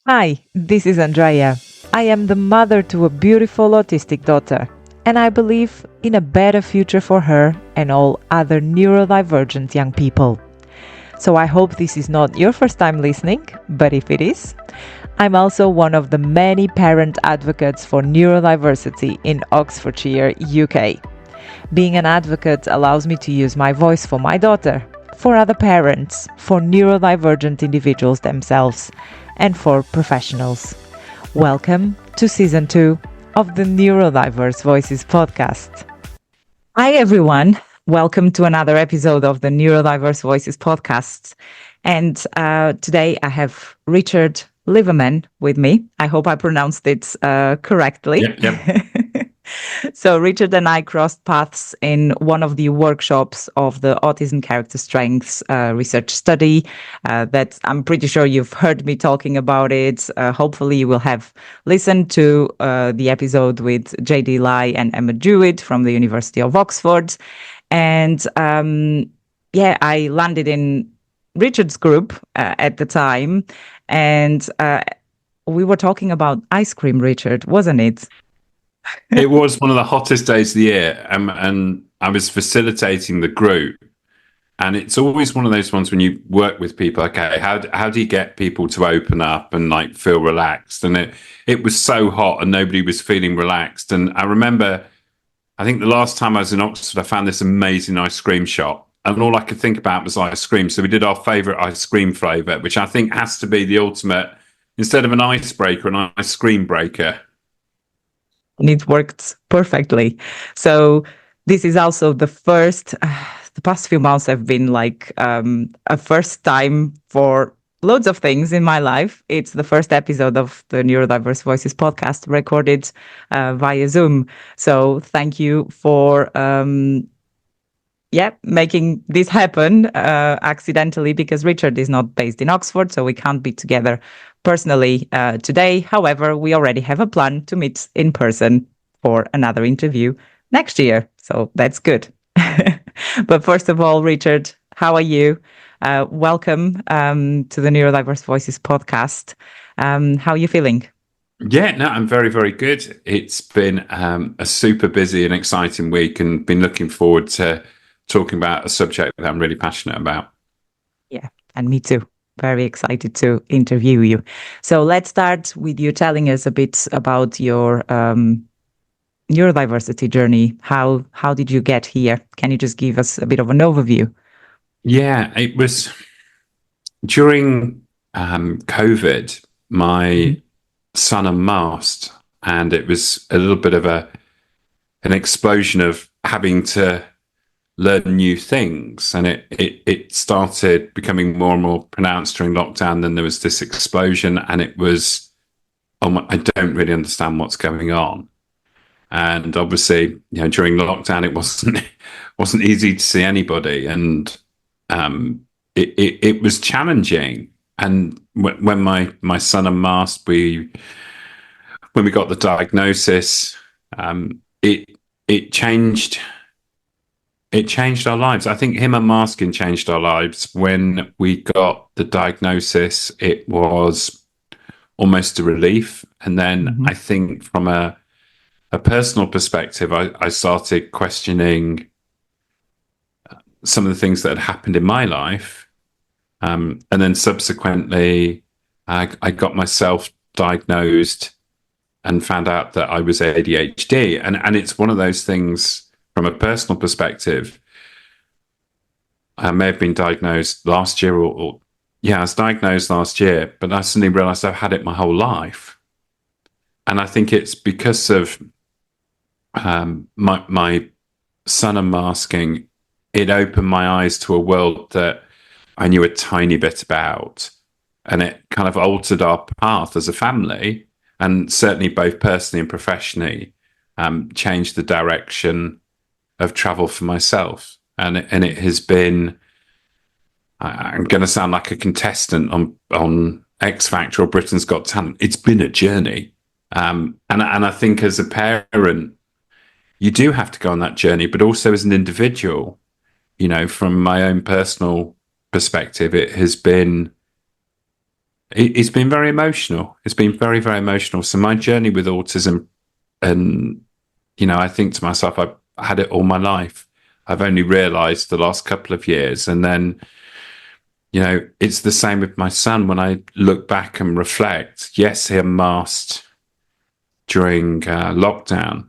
Hi, this is Andrea. I am the mother to a beautiful autistic daughter, and I believe in a better future for her and all other neurodivergent young people. So I hope this is not your first time listening, but if it is, I'm also one of the many parent advocates for neurodiversity in Oxfordshire, UK. Being an advocate allows me to use my voice for my daughter, for other parents, for neurodivergent individuals themselves, and for professionals. Welcome to Season 2 of the Neurodiverse Voices Podcast. Hi, everyone. Welcome to another episode of the Neurodiverse Voices Podcast. And today I have Richard Liverman with me. I hope I pronounced it correctly. Yep. So Richard and I crossed paths in one of the workshops of the Autism Character Strengths research study that I'm pretty sure you've heard me talking about it. Hopefully you will have listened to the episode with JD Lai and Emma Jewett from the University of Oxford. And I landed in Richard's group at the time, and we were talking about ice cream, Richard, wasn't it? It was one of the hottest days of the year, and I was facilitating the group. And it's always one of those ones when you work with people. Okay, how do you get people to open up and like feel relaxed? And it was so hot, and nobody was feeling relaxed. And I remember, I think the last time I was in Oxford, I found this amazing ice cream shop, and all I could think about was ice cream. So we did our favourite ice cream flavour, which I think has to be the ultimate. Instead of an icebreaker, an ice cream breaker. And it worked perfectly. So this is also the first, the past few months have been like a first time for loads of things in my life. It's the first episode of the Neurodiverse Voices podcast recorded via Zoom. So thank you for making this happen accidentally, because Richard is not based in Oxford, so we can't be together personally today. However, we already have a plan to meet in person for another interview next year, so that's good. But first of all, Richard, how are you? Welcome to the Neurodiverse Voices podcast. How are you feeling? Yeah, no, I'm very, very good. It's been a super busy and exciting week, and been looking forward to talking about a subject that I'm really passionate about. Yeah, and me too. Very excited to interview you. So let's start with you telling us a bit about your neurodiversity journey. How did you get here? Can you just give us a bit of an overview? Yeah, it was during COVID, my son unmasked, and it was a little bit of an explosion of having to learn new things, and it started becoming more and more pronounced during lockdown. Then there was this explosion, and it was, I don't really understand what's going on. And obviously, during lockdown, it wasn't easy to see anybody, and it was challenging. And when my son unmasked, when we got the diagnosis, it changed. It changed our lives. I think him unmasking changed our lives. When we got the diagnosis, it was almost a relief. And then I think from a personal perspective, I started questioning some of the things that had happened in my life. And then subsequently, I got myself diagnosed and found out that I was ADHD. And it's one of those things. From a personal perspective, I may have been diagnosed last year, I was diagnosed last year, but I suddenly realized I've had it my whole life. And I think it's because of my son unmasking, it opened my eyes to a world that I knew a tiny bit about, and it kind of altered our path as a family, and certainly both personally and professionally, changed the direction of travel for myself. And it has been, I'm going to sound like a contestant on X Factor or Britain's Got Talent. It's been a journey. And I think as a parent, you do have to go on that journey, but also as an individual, from my own personal perspective, it has been it's been very emotional. It's been very, very emotional. So my journey with autism, and, you know, I think to myself, I've had it all my life. I've only realized the last couple of years. And then, you know, it's the same with my son. When I look back and reflect, yes, he unmasked during lockdown,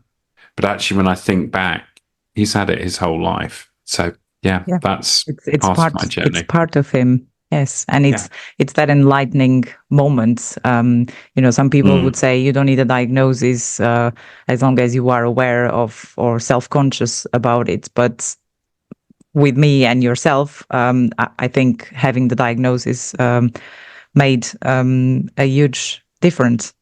but actually when I think back, he's had it his whole life. So yeah, that's it's part of my journey. It's part of him. Yes, and it's that enlightening moment. You know, some people would say you don't need a diagnosis as long as you are aware of or self-conscious about it. But with me and yourself, I think having the diagnosis made a huge difference.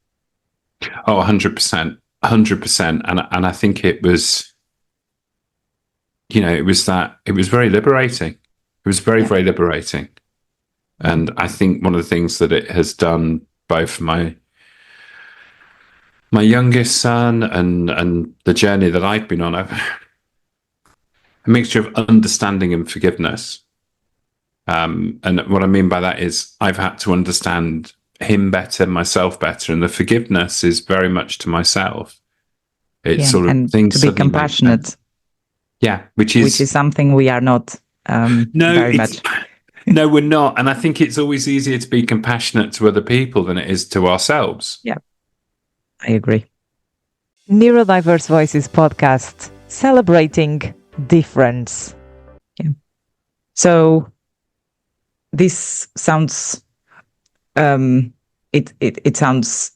Oh, 100%, 100%. And I think it was, you know, it was very liberating. It was very, very liberating. And I think one of the things that it has done, both for my youngest son and the journey that I've been on, a mixture of understanding and forgiveness. And what I mean by that is I've had to understand him better, myself better, and the forgiveness is very much to myself. It's sort of and things to be compassionate. Which is something we are not very much. No, we're not. And I think it's always easier to be compassionate to other people than it is to ourselves. Yeah, I agree. Neurodiverse Voices Podcast, celebrating difference. Yeah. So this sounds, it sounds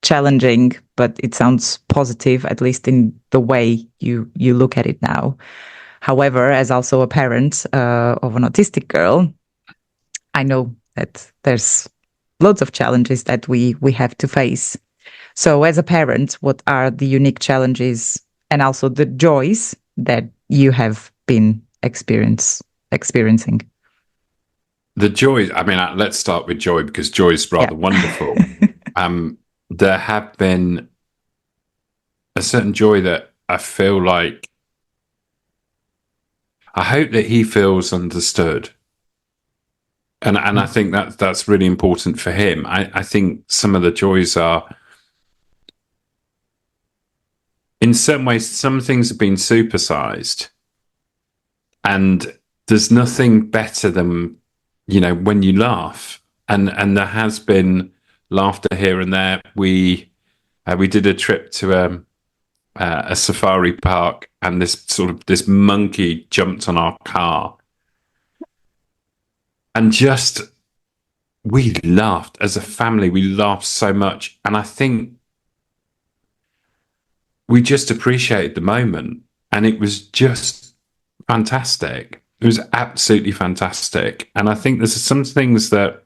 challenging, but it sounds positive, at least in the way you look at it now. However, as also a parent of an autistic girl, I know that there's lots of challenges that we have to face. So as a parent, what are the unique challenges and also the joys that you have been experiencing? The joy, I mean, let's start with joy, because joy is rather wonderful. There have been a certain joy that I feel like, I hope that he feels understood. And I think that's really important for him. I think some of the joys are, in some ways, some things have been supersized. And there's nothing better than, you know, when you laugh. And there has been laughter here and there. We did a trip to a safari park, and this monkey jumped on our car, and just, we laughed as a family. We laughed so much, and I think we just appreciated the moment, and it was just fantastic. It was absolutely fantastic. And I think there's some things that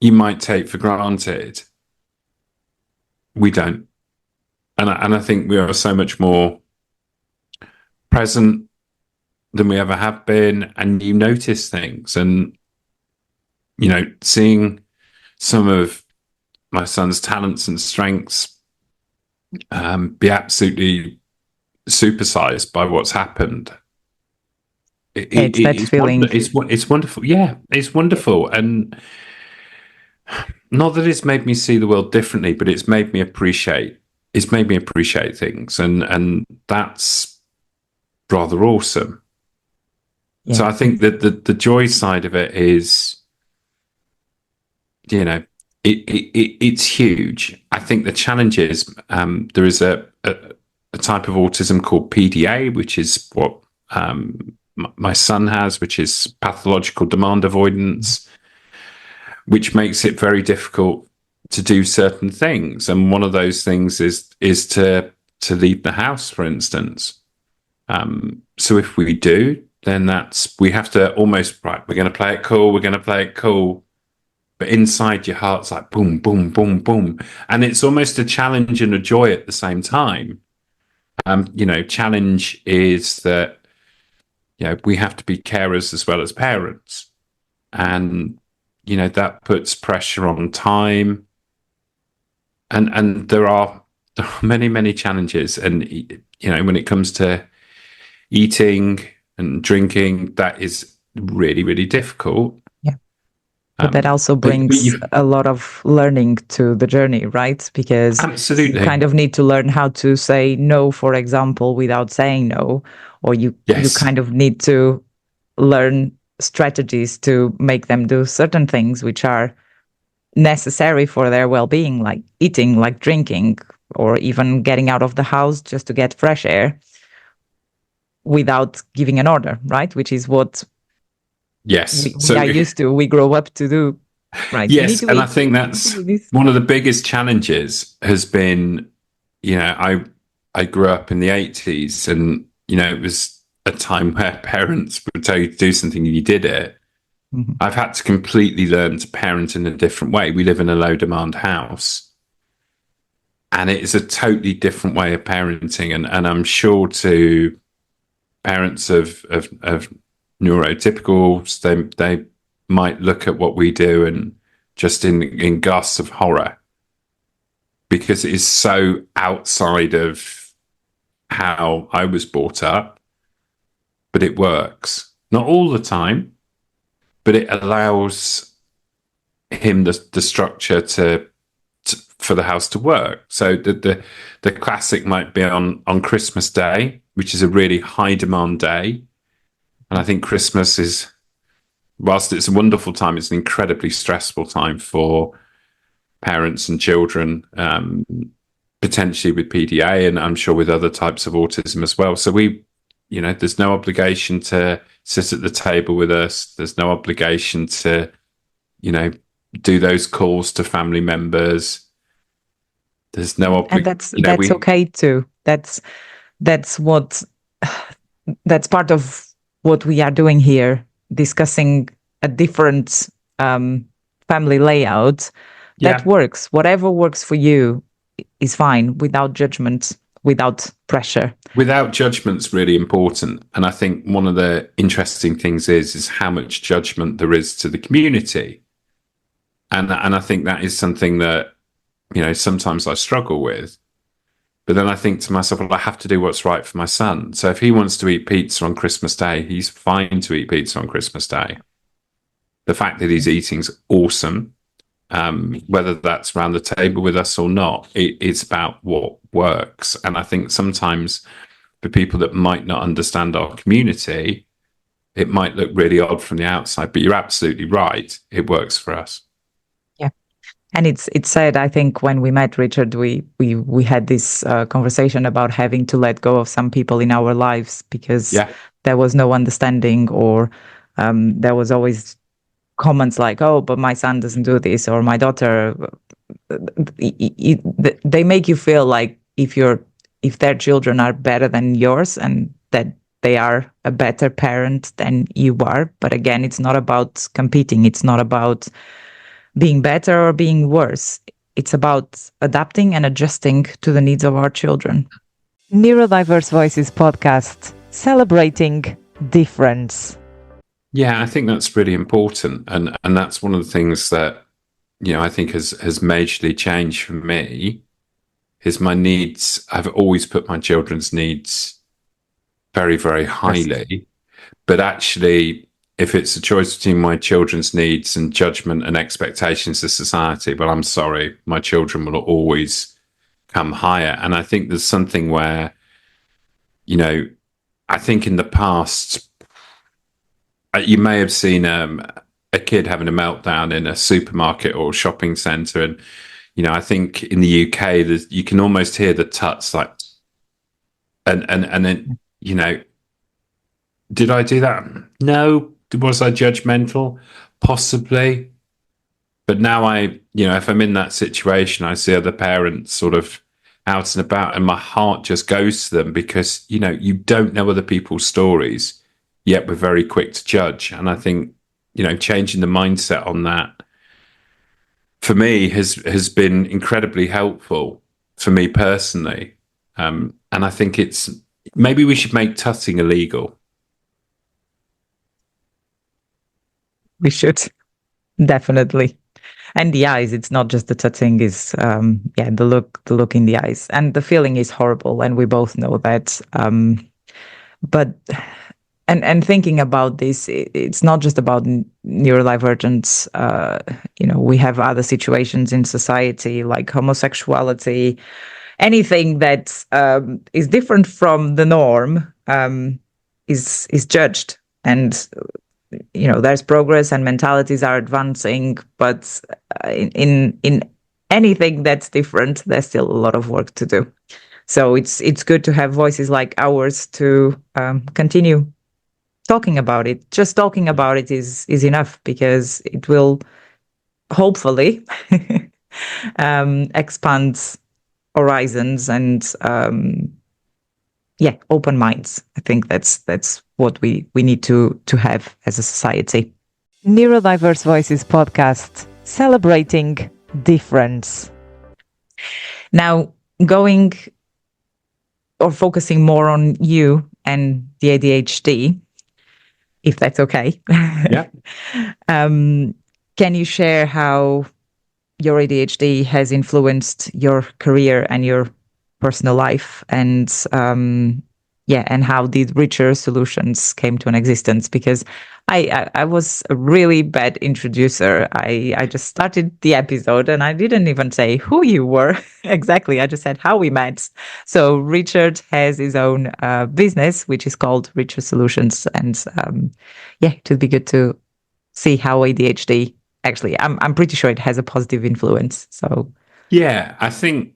you might take for granted. We don't. And I think we are so much more present than we ever have been. And you notice things. And, you know, seeing some of my son's talents and strengths be absolutely supersized by what's happened. It's that feeling. It's wonderful. Yeah, it's wonderful. And not that it's made me see the world differently, but it's made me appreciate things. And that's rather awesome. Yeah. So I think that the joy side of it is, you know, it's huge. I think the challenge is there is a type of autism called PDA, which is what my son has, which is pathological demand avoidance, which makes it very difficult to do certain things. And one of those things is to leave the house, for instance. So if we do, then we have to almost, right, we're going to play it cool. But inside your heart's like boom, boom, boom, boom. And it's almost a challenge and a joy at the same time. You know, challenge is that, you know, we have to be carers as well as parents. And, you know, that puts pressure on time. And there are many, many challenges. And, you know, when it comes to eating and drinking, that is really, really difficult. Yeah. But that also brings a lot of learning to the journey, right? Because absolutely, you kind of need to learn how to say no, for example, without saying no, or you kind of need to learn strategies to make them do certain things which are necessary for their well-being, like eating, like drinking, or even getting out of the house just to get fresh air without giving an order, right? Which is what we are used to. We grow up to do, right? Yes, and I think that's one of the biggest challenges has been, I grew up in the 80s, and, it was a time where parents would tell you to do something and you did it. Mm-hmm. I've had to completely learn to parent in a different way. We live in a low demand house, and it is a totally different way of parenting. And I'm sure to parents of neurotypicals, they might look at what we do and just in gusts of horror, because it is so outside of how I was brought up, but it works. Not all the time, but it allows him the structure for the house to work. So the classic might be on Christmas Day, which is a really high demand day. And I think Christmas is, whilst it's a wonderful time, it's an incredibly stressful time for parents and children, potentially with PDA, and I'm sure with other types of autism as well. So there's no obligation to sit at the table with us. There's no obligation to, do those calls to family members. There's no obligation. And that's okay too. That's part of what we are doing here, discussing a different family layout that works. Whatever works for you is fine, without judgment, without pressure. Without judgment's really important. And I think one of the interesting things is how much judgment there is to the community. And I think that is something that, sometimes I struggle with. But then I think to myself, well, I have to do what's right for my son. So if he wants to eat pizza on Christmas Day, he's fine to eat pizza on Christmas Day. The fact that he's eating is awesome. Whether that's around the table with us or not, it's about what works. And I think sometimes for people that might not understand our community, it might look really odd from the outside, but you're absolutely right. It works for us. Yeah. And it's said, I think when we met Richard, we had this conversation about having to let go of some people in our lives because there was no understanding, or there was always comments like, oh, but my son doesn't do this, or my daughter. They make you feel like if their children are better than yours, and that they are a better parent than you are. But again, it's not about competing. It's not about being better or being worse. It's about adapting and adjusting to the needs of our children. Neurodiverse Voices Podcast, celebrating difference. Yeah, I think that's really important. And that's one of the things that, I think has majorly changed for me, is my needs. I've always put my children's needs very, very highly. Yes. But actually, if it's a choice between my children's needs and judgment and expectations of society, well, I'm sorry, my children will always come higher. And I think there's something where, I think in the past, you may have seen a kid having a meltdown in a supermarket or shopping centre. And, I think in the UK, you can almost hear the tuts like, and then, did I do that? No. Was I judgmental? Possibly. But now if I'm in that situation, I see other parents sort of out and about, and my heart just goes to them because, you don't know other people's stories, yet we're very quick to judge. And I think, changing the mindset on that for me has been incredibly helpful for me personally. And I think maybe we should make tutting illegal. We should, definitely. And the eyes, it's not just the touching, is the look in the eyes. And the feeling is horrible, and we both know that. But and thinking about this, it's not just about neurodivergence. We have other situations in society like homosexuality. Anything that is different from the norm is judged, and there's progress and mentalities are advancing, but in anything that's different, there's still a lot of work to do. So it's good to have voices like ours to continue talking about it. Just talking about it is enough, because it will hopefully expand horizons and open minds. I think that's what we need to have as a society. Neurodiverse Voices Podcast, celebrating difference. Now, going or focusing more on you and the ADHD, if that's okay. Yeah. Can you share how your ADHD has influenced your career and your personal life, and and how these richer solutions came to an existence? Because I was a really bad introducer. I just started the episode and I didn't even say who you were exactly. I just said how we met. So Richard has his own business, which is called Richer Solutions, and it would be good to see how ADHD actually. I'm pretty sure it has a positive influence. So yeah, I think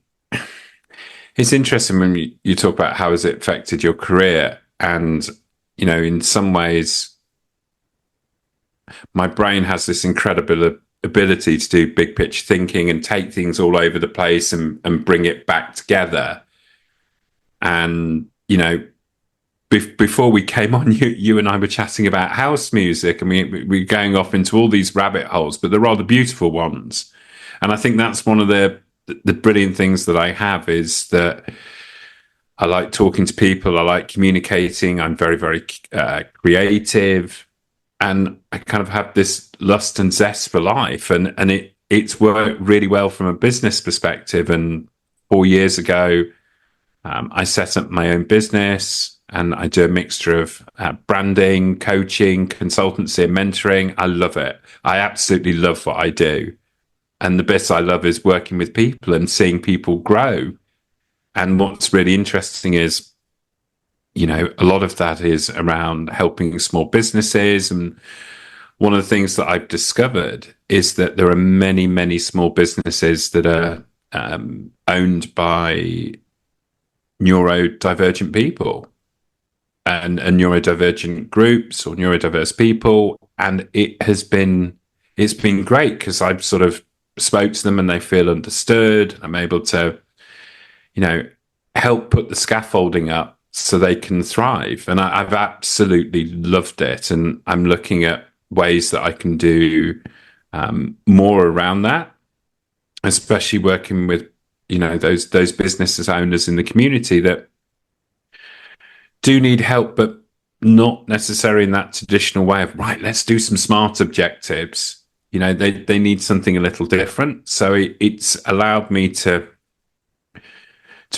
it's interesting when you talk about how has it affected your career, and in some ways, my brain has this incredible ability to do big picture thinking and take things all over the place and bring it back together. And before we came on, you and I were chatting about house music, and we're going off into all these rabbit holes, but they're rather beautiful ones. And I think that's one of the brilliant things that I have, is that I like talking to people. I like communicating. I'm very, very creative, and I kind of have this lust and zest for life. And it's worked really well from a business perspective. And 4 years ago, I set up my own business, and I do a mixture of branding, coaching, consultancy, and mentoring. I love it. I absolutely love what I do. And the bit I love is working with people and seeing people grow. And what's really interesting is, a lot of that is around helping small businesses. And one of the things that I've discovered is that there are many, many small businesses that are owned by neurodivergent people and neurodivergent groups or neurodiverse people. And it's been great, because I've sort of spoke to them and they feel understood. I'm able to, help put the scaffolding up so they can thrive. And I've absolutely loved it. And I'm looking at ways that I can do more around that, especially working with, those businesses owners in the community that do need help, but not necessarily in that traditional way of, right, let's do some smart objectives. They need something a little different. So it's allowed me to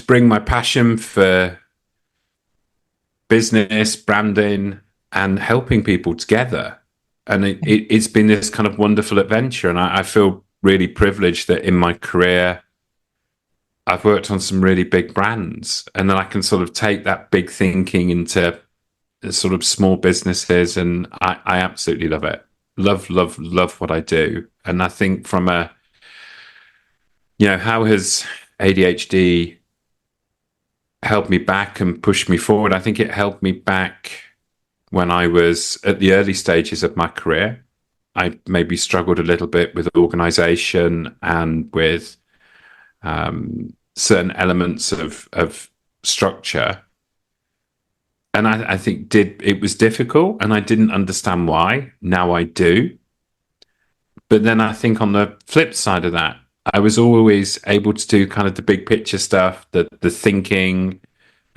bring my passion for business, branding, and helping people together. And it's been this kind of wonderful adventure. And I feel really privileged that in my career, I've worked on some really big brands, and then I can sort of take that big thinking into sort of small businesses. And I absolutely love it. Love what I do. And I think from how has ADHD helped me back and pushed me forward? I think it helped me back when I was at the early stages of my career. I maybe struggled a little bit with organization and with certain elements of structure. And I think it was difficult, and I didn't understand why. Now I do. But then I think on the flip side of that, I was always able to do kind of the big picture stuff, the thinking,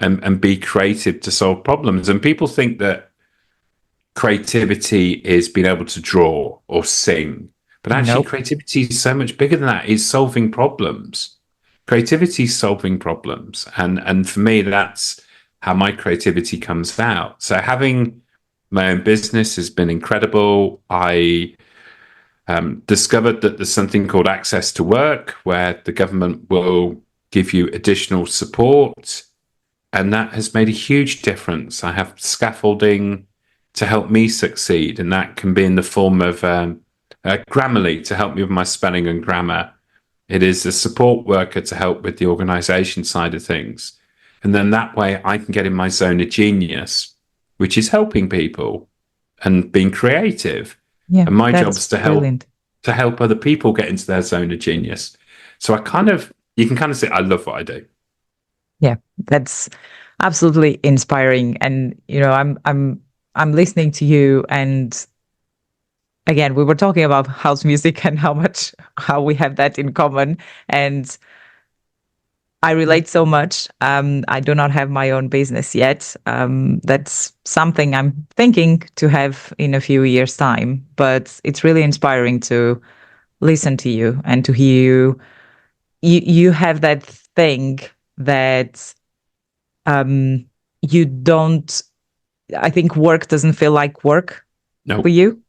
and be creative to solve problems. And people think that creativity is being able to draw or sing. But actually, Creativity is so much bigger than that. It's solving problems. Creativity is solving problems. And for me, that's how my creativity comes out. So having My own business has been incredible. I discovered that there's something called access to work, where the government will give you additional support. And that has made a huge difference. I have scaffolding to help me succeed. And that can be in the form of Grammarly to help me with my spelling and grammar. It is a support worker to help with the organization side of things. And then that way I can get in my zone of genius, which is helping people and being creative. Yeah, and my job is brilliant. to help other people get into their zone of genius. So you can kind of say, I love what I do. Yeah, that's absolutely inspiring. And I'm listening to you, and again, we were talking about house music and how we have that in common, and I relate so much. I do not have my own business yet. That's something I'm thinking to have in a few years' time. But it's really inspiring to listen to you and to hear you. You have that thing that you don't. I think work doesn't feel like work for you.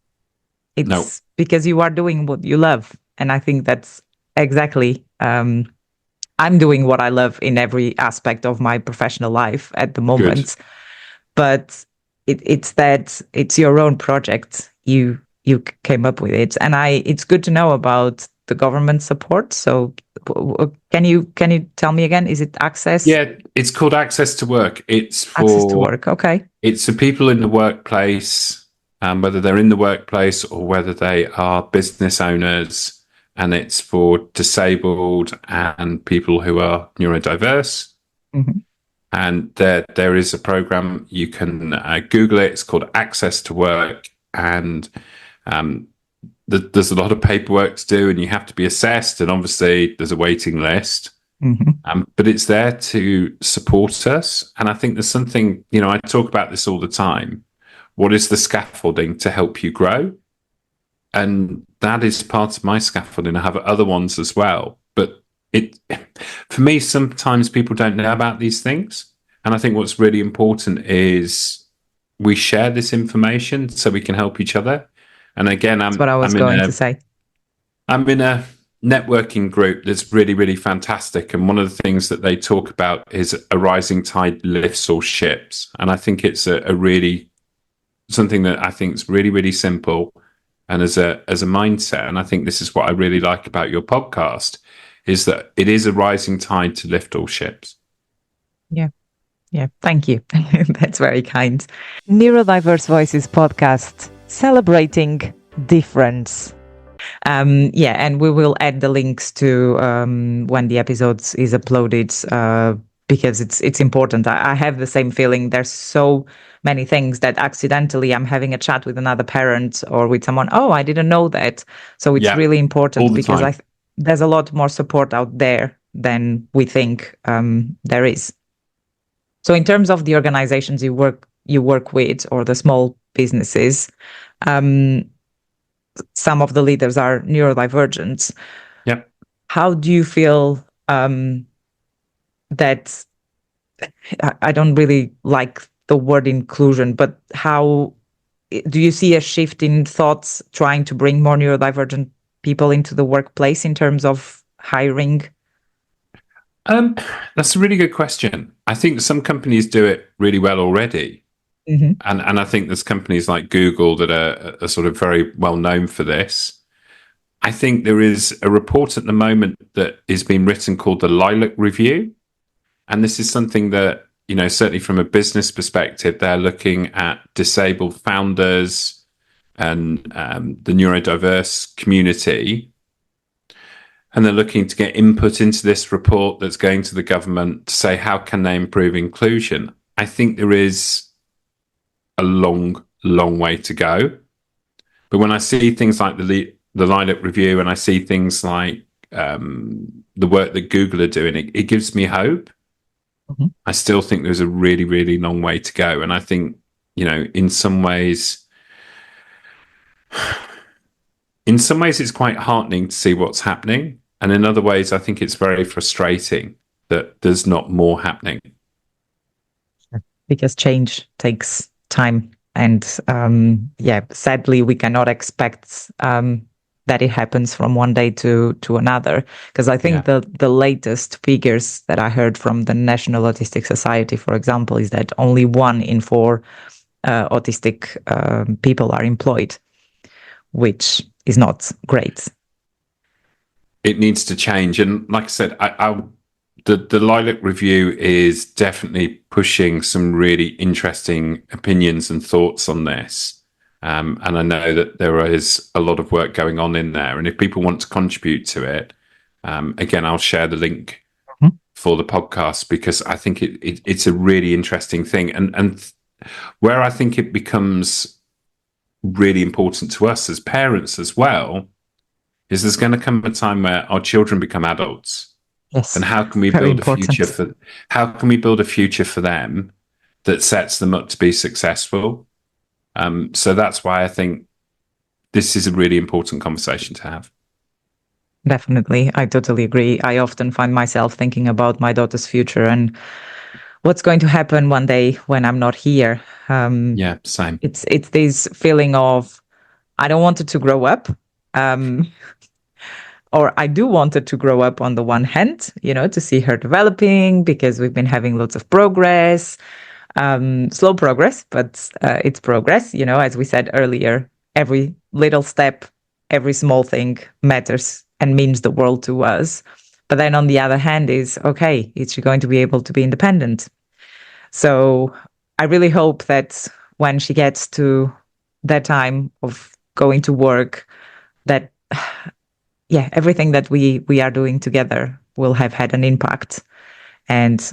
It's because you are doing what you love, and I think that's exactly. I'm doing what I love in every aspect of my professional life at the moment. Good. But it's your own project. You came up with it, and it's good to know about the government support. So can you tell me again? Is it access? Yeah, it's called Access to Work. It's for access to work. Okay. It's for people in the workplace, whether they're in the workplace or whether they are business owners. And it's for disabled and people who are neurodiverse. Mm-hmm. And there is a program, you can Google it. It's called Access to Work. And there's a lot of paperwork to do, and you have to be assessed. And obviously there's a waiting list. Mm-hmm. But it's there to support us. And I think there's something, I talk about this all the time. What is the scaffolding to help you grow? And that is part of my scaffolding. I have other ones as well. But for me, sometimes people don't know about these things. And I think what's really important is we share this information so we can help each other. And again, that's what I was going to say. I'm in a networking group that's really, really fantastic. And one of the things that they talk about is a rising tide lifts all ships. And I think it's something that I think is really, really simple. And as a mindset, and I think this is what I really like about your podcast, is that it is a rising tide to lift all ships. Yeah. Thank you. That's very kind. Neurodiverse Voices Podcast, celebrating difference. And we will add the links to when the episodes is uploaded, because it's important. I have the same feeling. There's so many things that accidentally I'm having a chat with another parent or with someone. Oh, I didn't know that. So it's really important because there's a lot more support out there than we think there is. So in terms of the organizations you work with or the small businesses, some of the leaders are neurodivergent. Yeah. How do you feel that, I don't really like the word inclusion, but how do you see a shift in thoughts trying to bring more neurodivergent people into the workplace in terms of hiring? That's a really good question. I think some companies do it really well already. Mm-hmm. And I think there's companies like Google that are sort of very well known for this. I think there is a report at the moment that is being written called the Lilac Review. And this is something that, certainly from a business perspective, they're looking at disabled founders and the neurodiverse community. And they're looking to get input into this report that's going to the government to say, how can they improve inclusion? I think there is a long, long way to go. But when I see things like the Lilac Review and I see things like the work that Google are doing, it gives me hope. Mm-hmm. I still think there's a really, really long way to go. And I think, in some ways it's quite heartening to see what's happening. And in other ways, I think it's very frustrating that there's not more happening. Because change takes time And sadly, we cannot expect that it happens from one day to another. Because I think the latest figures that I heard from the National Autistic Society, for example, is that only 1 in 4 autistic people are employed, which is not great. It needs to change. And like I said, the Lilac Review is definitely pushing some really interesting opinions and thoughts on this. And I know that there is a lot of work going on in there. And if people want to contribute to it, again, I'll share the link for the podcast, because I think it's a really interesting thing. And where I think it becomes really important to us as parents as well is there's going to come a time where our children become adults. Yes. And how can we build a future for them that sets them up to be successful? So that's why I think this is a really important conversation to have. Definitely. I totally agree. I often find myself thinking about my daughter's future and what's going to happen one day when I'm not here. Same. It's this feeling of, I don't want it to grow up. Or I do want it to grow up on the one hand, to see her developing, because we've been having lots of progress. Slow progress, but it's progress. As we said earlier, every little step, every small thing matters and means the world to us. But then on the other hand is, okay, is she going to be able to be independent? So I really hope that when she gets to that time of going to work, that, everything that we are doing together will have had an impact. And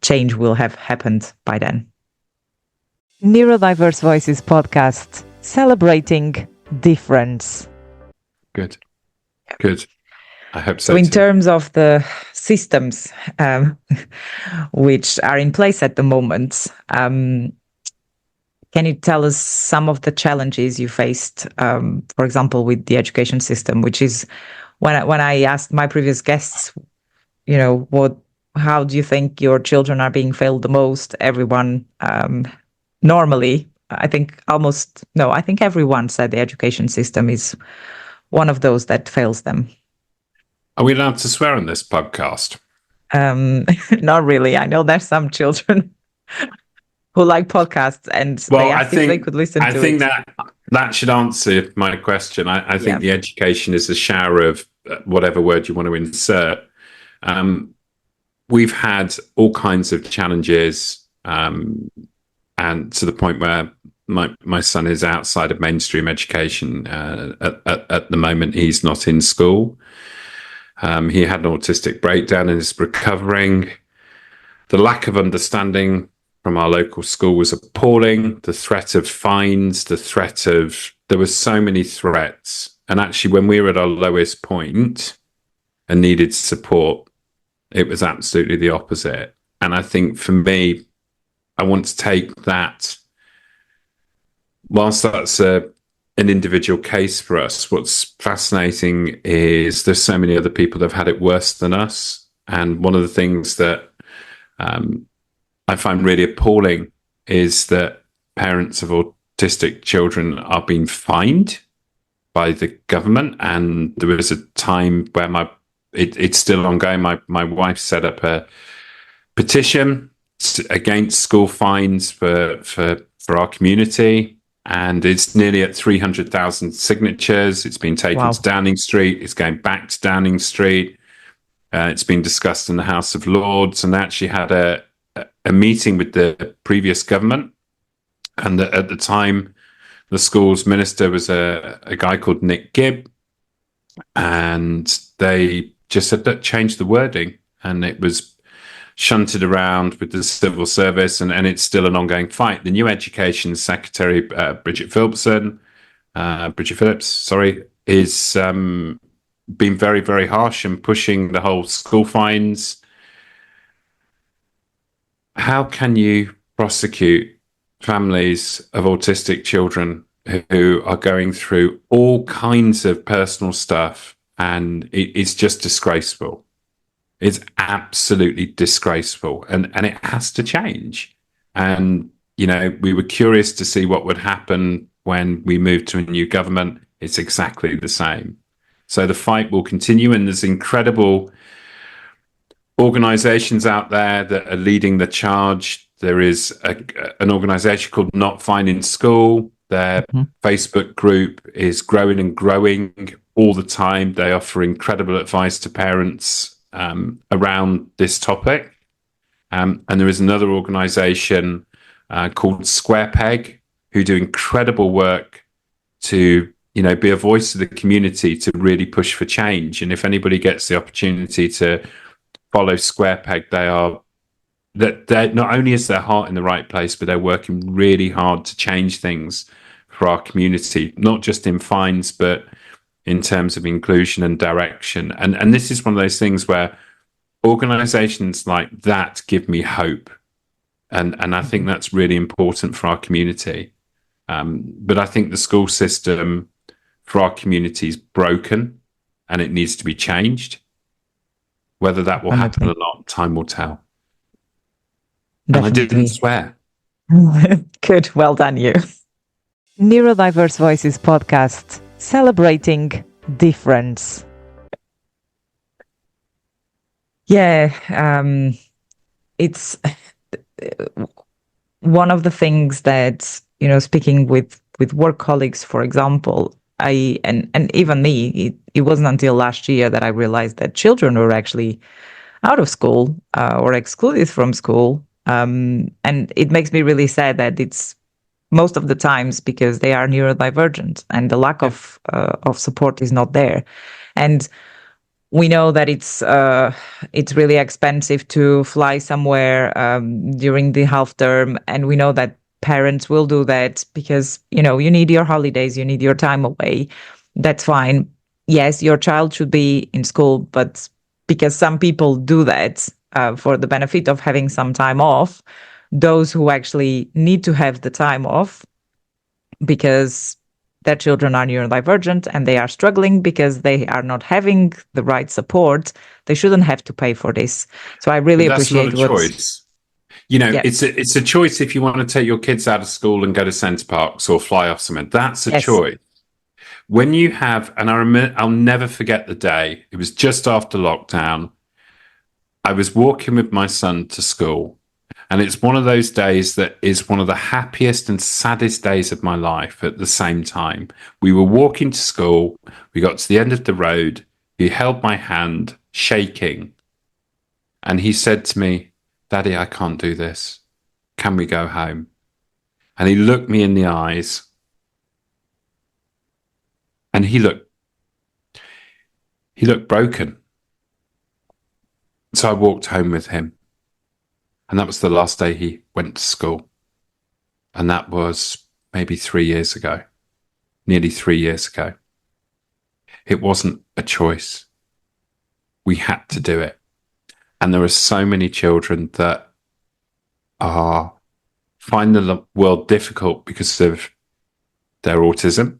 change will have happened by then. Neurodiverse Voices Podcast, celebrating difference. Good. I hope so. So in terms of the systems which are in place at the moment, can you tell us some of the challenges you faced, for example, with the education system, which is when I asked my previous guests, how do you think your children are being failed the most? Everyone, normally, I think everyone said the education system is one of those that fails them. Are we allowed to swear on this podcast? Not really. I know there's some children who like podcasts and they asked if they could listen to it. I think that should answer my question. I think the education is a shower of whatever word you want to insert. We've had all kinds of challenges, and to the point where my son is outside of mainstream education. At the moment, he's not in school. He had an autistic breakdown and is recovering. The lack of understanding from our local school was appalling. The threat of fines, there were so many threats. And actually, when we were at our lowest point and needed support, it was absolutely the opposite. And I think for me, I want to take that, whilst that's an individual case for us, what's fascinating is there's so many other people that have had it worse than us. And one of the things that I find really appalling is that parents of autistic children are being fined by the government. And there was a time where it's still ongoing. My wife set up a petition against school fines for our community, and it's nearly at 300,000 signatures. It's been taken to Downing Street. It's going back to Downing Street. It's been discussed in the House of Lords, and actually had a meeting with the previous government. And at the time, the school's minister was a guy called Nick Gibb, and they just said that change the wording, and it was shunted around with the civil service, and it's still an ongoing fight. The new Education Secretary, Bridget Phillips, is been very, very harsh and pushing the whole school fines. How can you prosecute families of autistic children who are going through all kinds of personal stuff? And it's just disgraceful. It's absolutely disgraceful. And it has to change. And, we were curious to see what would happen when we moved to a new government. It's exactly the same. So the fight will continue, and there's incredible organizations out there that are leading the charge. There is an organization called Not Fine in School. Their Facebook group is growing and growing all the time. They offer incredible advice to parents around this topic. And there is another organization called Square Peg, who do incredible work to, be a voice of the community to really push for change. And if anybody gets the opportunity to follow Square Peg, they're not only is their heart in the right place, but they're working really hard to change things for our community, not just in fines, but in terms of inclusion and direction. And this is one of those things where organizations like that give me hope. And I think that's really important for our community. But I think the school system for our community is broken and it needs to be changed. Whether that will happen or not, time will tell. Definitely. And I didn't swear. Good. Well done, you. Neurodiverse Voices Podcast, celebrating difference. Yeah, it's one of the things that, speaking with work colleagues, for example, and even me, it wasn't until last year that I realized that children were actually out of school or excluded from school. And it makes me really sad that it's most of the times because they are neurodivergent and the lack of support is not there. And we know that it's really expensive to fly somewhere during the half term, and we know that parents will do that because you need your holidays, you need your time away. That's fine. Yes, your child should be in school, but because some people do that for the benefit of having some time off, those who actually need to have the time off because their children are neurodivergent and they are struggling because they are not having the right support, they shouldn't have to pay for this. So I really appreciate not a choice. It's a choice if you want to take your kids out of school and go to Centre Parks or fly off somewhere. That's a choice. When you have, and I'll never forget the day, it was just after lockdown, I was walking with my son to school. And it's one of those days that is one of the happiest and saddest days of my life at the same time. We were walking to school. We got to the end of the road. He held my hand, shaking. And he said to me, "Daddy, I can't do this. Can we go home?" And he looked me in the eyes. And he looked broken. So I walked home with him. And that was the last day he went to school. And that was maybe 3 years ago, nearly 3 years ago. It wasn't a choice. We had to do it. And there are so many children that find the world difficult because of their autism.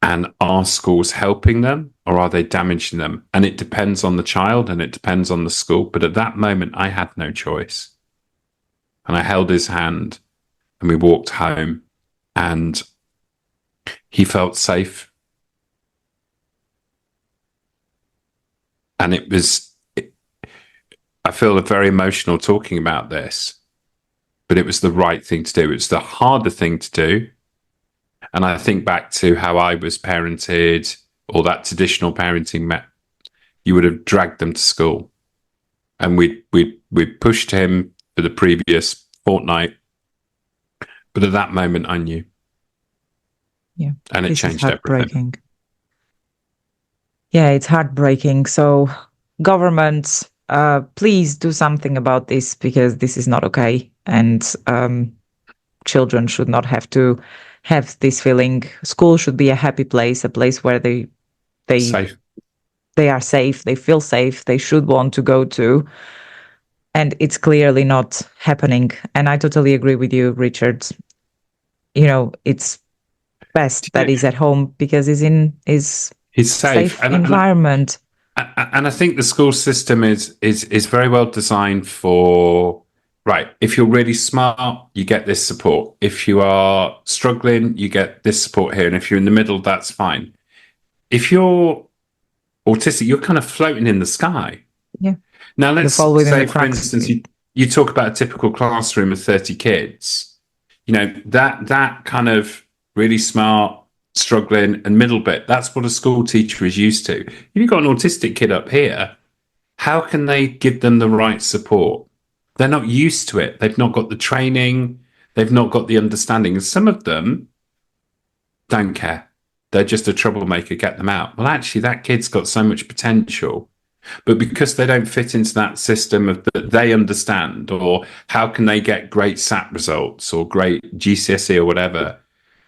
And are schools helping them or are they damaging them? And it depends on the child and it depends on the school. But at that moment, I had no choice. And I held his hand and we walked home and he felt safe. And I feel very emotional talking about this, but it was the right thing to do. It's the harder thing to do. And I think back to how I was parented, or that traditional parenting you would have dragged them to school. And we pushed him for the previous fortnight. But at that moment, I knew. Yeah. And it changed everything. Yeah, it's heartbreaking. So governments, please do something about this because this is not okay. And children should not have to have this feeling. School should be a happy place, a place where they are safe, they feel safe, they should want to go to. And it's clearly not happening. And I totally agree with you, Richard. It's best that he's at home because he's in his safe environment. And I think the school system is very well designed for right, if you're really smart, you get this support. If you are struggling, you get this support here. And if you're in the middle, that's fine. If you're autistic, you're kind of floating in the sky. Yeah. Now, let's fall within say, the for cracks. instance, you talk about a typical classroom of 30 kids. You know, that kind of really smart, struggling and middle bit, that's what a school teacher is used to. If you've got an autistic kid up here, how can they give them the right support? They're not used to it. They've not got the training. They've not got the understanding. And some of them don't care. They're just a troublemaker, get them out. Well, actually, that kid's got so much potential. But because they don't fit into that system of that they understand, or how can they get great SAT results or great GCSE or whatever,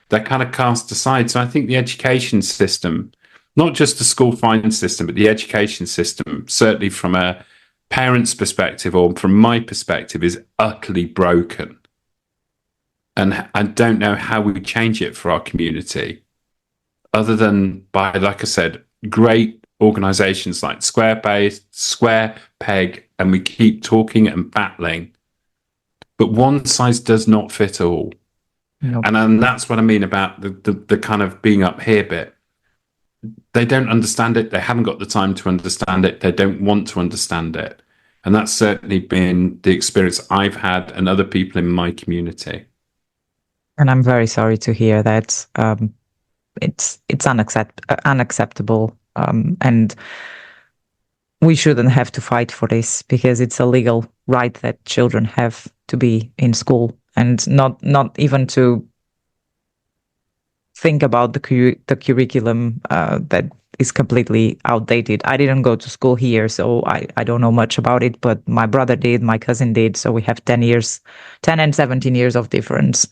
they're kind of cast aside. So I think the education system, not just the school fine system, but the education system, certainly from a parent's perspective or from my perspective, is utterly broken. And I don't know how we change it for our community, other than by, like I said, great organizations like Square Peg, and we keep talking and battling. But one size does not fit all. Nope. And that's what I mean about the kind of being up here bit. They don't understand it. They haven't got the time to understand it. They don't want to understand it. And that's certainly been the experience I've had and other people in my community. And I'm very sorry to hear that. It's unacceptable. And we shouldn't have to fight for this, because it's a legal right that children have to be in school, and not even to think about the curriculum that is completely outdated. I didn't go to school here, so I don't know much about it, but my brother did, my cousin did, so we have 10 and 17 years of difference.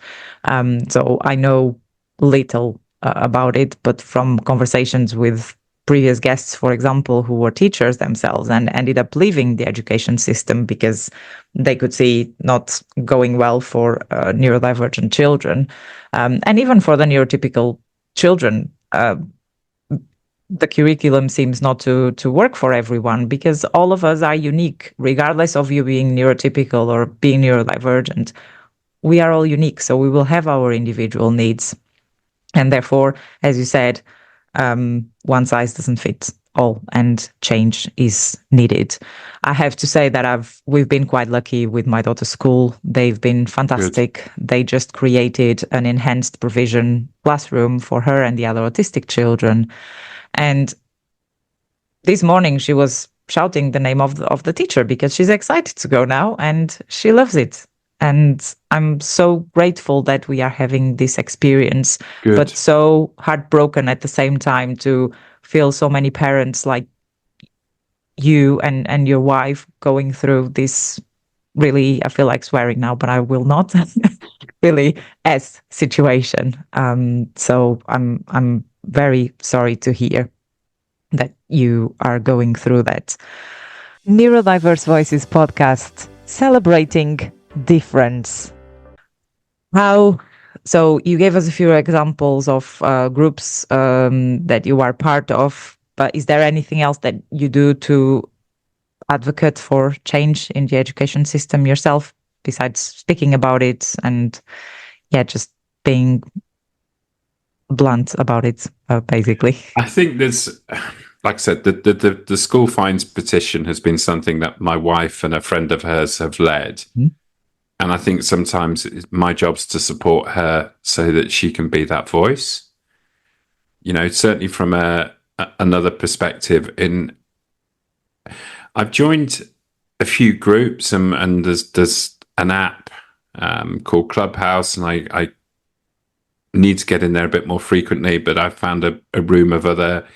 So I know little about it, but from conversations with previous guests, for example, who were teachers themselves and ended up leaving the education system because they could see not going well for neurodivergent children, and even for the neurotypical children. The curriculum seems not to work for everyone, because all of us are unique, regardless of you being neurotypical or being neurodivergent. We are all unique, so we will have our individual needs. And therefore, as you said, one size doesn't fit all, and change is needed. I have to say that we've been quite lucky with my daughter's school. They've been fantastic. Good. They just created an enhanced provision classroom for her and the other autistic children. And this morning she was shouting the name of the teacher because she's excited to go now and she loves it. And I'm so grateful that we are having this experience, Good. But so heartbroken at the same time to feel so many parents like you and your wife going through this really, I feel like swearing now, but I will not, really situation. So I'm very sorry to hear that you are going through that. Neurodiverse Voices Podcast, celebrating difference. So you gave us a few examples of groups that you are part of, but is there anything else that you do to advocate for change in the education system yourself, besides speaking about it and just being blunt about it, basically? I think there's, like I said, the school fines petition has been something that my wife and a friend of hers have led. Mm-hmm. And I think sometimes my job's to support her so that she can be that voice. You know, certainly from another perspective, I've joined a few groups and there's an app called Clubhouse, and I need to get in there a bit more frequently, but I've found a room of other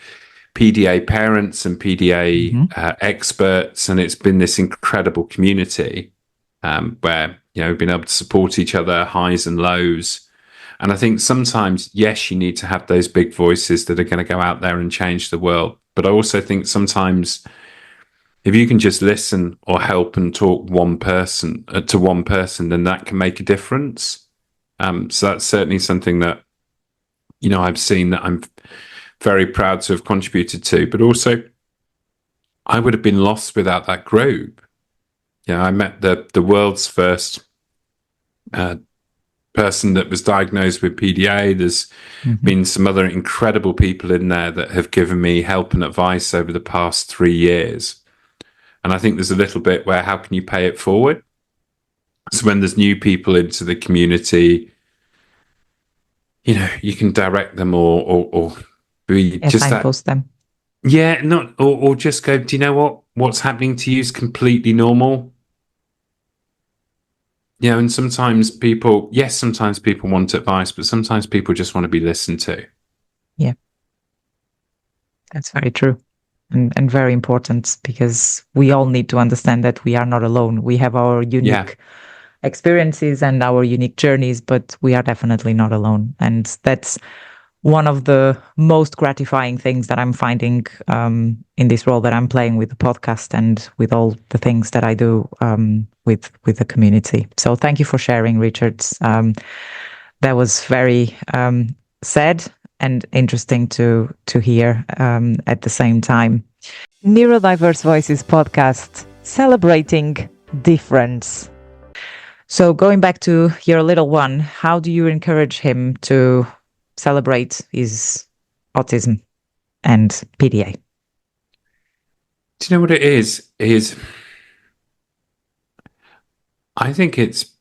PDA parents and PDA mm-hmm. Experts, and it's been this incredible community where, you know, we've been able to support each other, highs and lows. And I think sometimes, yes, you need to have those big voices that are going to go out there and change the world. But I also think sometimes if you can just listen or help and talk to one person, then that can make a difference. So that's certainly something that, you know, I've seen that I'm very proud to have contributed to. But also, I would have been lost without that group. Yeah, I met the world's first person that was diagnosed with PDA. There's been some other incredible people in there that have given me help and advice over the past 3 years. And I think there's a little bit where how can you pay it forward? So when there's new people into the community, you know, you can direct them or be just signpost them. Yeah, not or just go, do you know what? What's happening to you is completely normal. You know, and sometimes people want advice, but sometimes people just want to be listened to. Yeah. That's very true. And very important, because we all need to understand that we are not alone. We have our unique experiences and our unique journeys, but we are definitely not alone. And that's one of the most gratifying things that I'm finding in this role that I'm playing with the podcast and with all the things that I do with the community. So thank you for sharing, Richard. That was very sad and interesting to hear at the same time. Neurodiverse Voices Podcast, celebrating difference. So going back to your little one, how do you encourage him to celebrate his autism and PDA? Do you know what it is? I think it's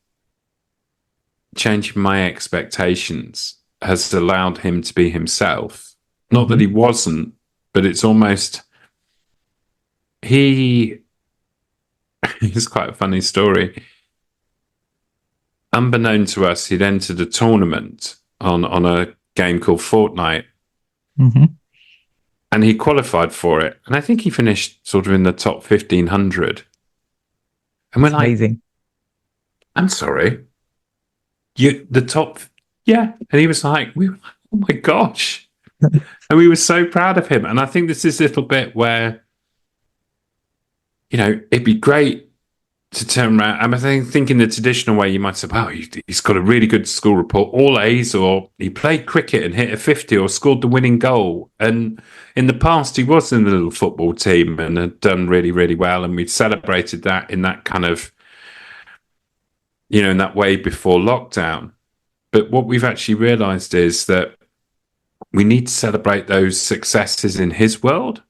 changing my expectations has allowed him to be himself. Not that he wasn't, but it's almost it's quite a funny story. Unbeknown to us, he'd entered a tournament on a game called Fortnite. And he qualified for it. And I think he finished sort of in the top 1,500. And we're like, amazing. I'm sorry. The top, yeah. And he was like, we were like, oh my gosh. And we were so proud of him. And I think this is a little bit where, you know, it'd be great to turn around. I'm thinking the traditional way, you might say, wow, he's got a really good school report, all A's, or he played cricket and hit a 50 or scored the winning goal. And in the past, he was in the little football team and had done really, really well. And we'd celebrated that in that kind of, you know, in that way before lockdown. But what we've actually realized is that we need to celebrate those successes in his world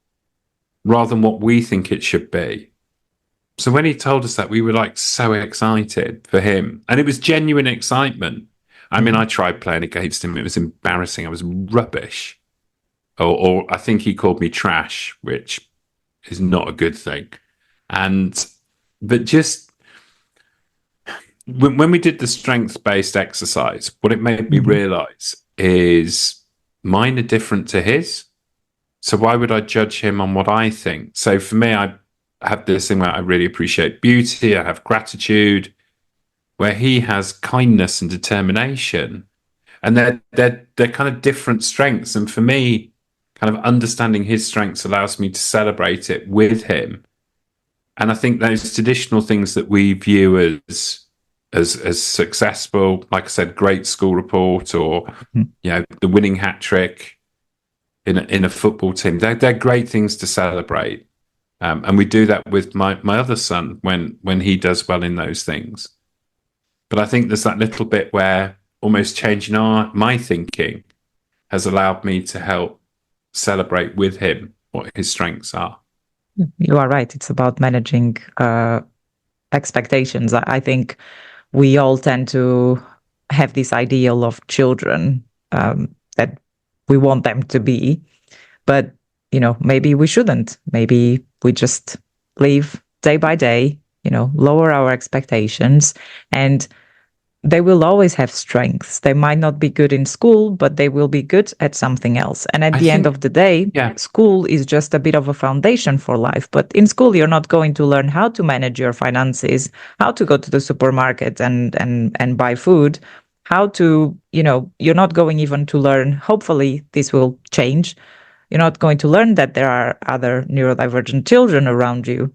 rather than what we think it should be. So when he told us that, we were like so excited for him. And it was genuine excitement. I mean, I tried playing against him. It was embarrassing. I was rubbish. Or I think he called me trash, which is not a good thing. But just when we did the strengths-based exercise, what it made me realize is mine are different to his. So why would I judge him on what I think? So for me, I have this thing where I really appreciate beauty. I have gratitude, where he has kindness and determination, and they're kind of different strengths. And for me, kind of understanding his strengths allows me to celebrate it with him. And I think those traditional things that we view as successful, like I said, great school report, or you know, the winning hat trick in a football team, they're great things to celebrate. And we do that with my other son when he does well in those things. But I think there's that little bit where almost changing my thinking has allowed me to help celebrate with him what his strengths are. You are right. It's about managing expectations. I think we all tend to have this ideal of children that we want them to be, but you know, maybe we shouldn't. Maybe we just live day by day, you know, lower our expectations, and they will always have strengths. They might not be good in school, but they will be good at something else. And at the end of the day, school is just a bit of a foundation for life. But in school, you're not going to learn how to manage your finances, how to go to the supermarket and buy food, how to, you know, you're not going even to learn, hopefully this will change. You're not going to learn that there are other neurodivergent children around you.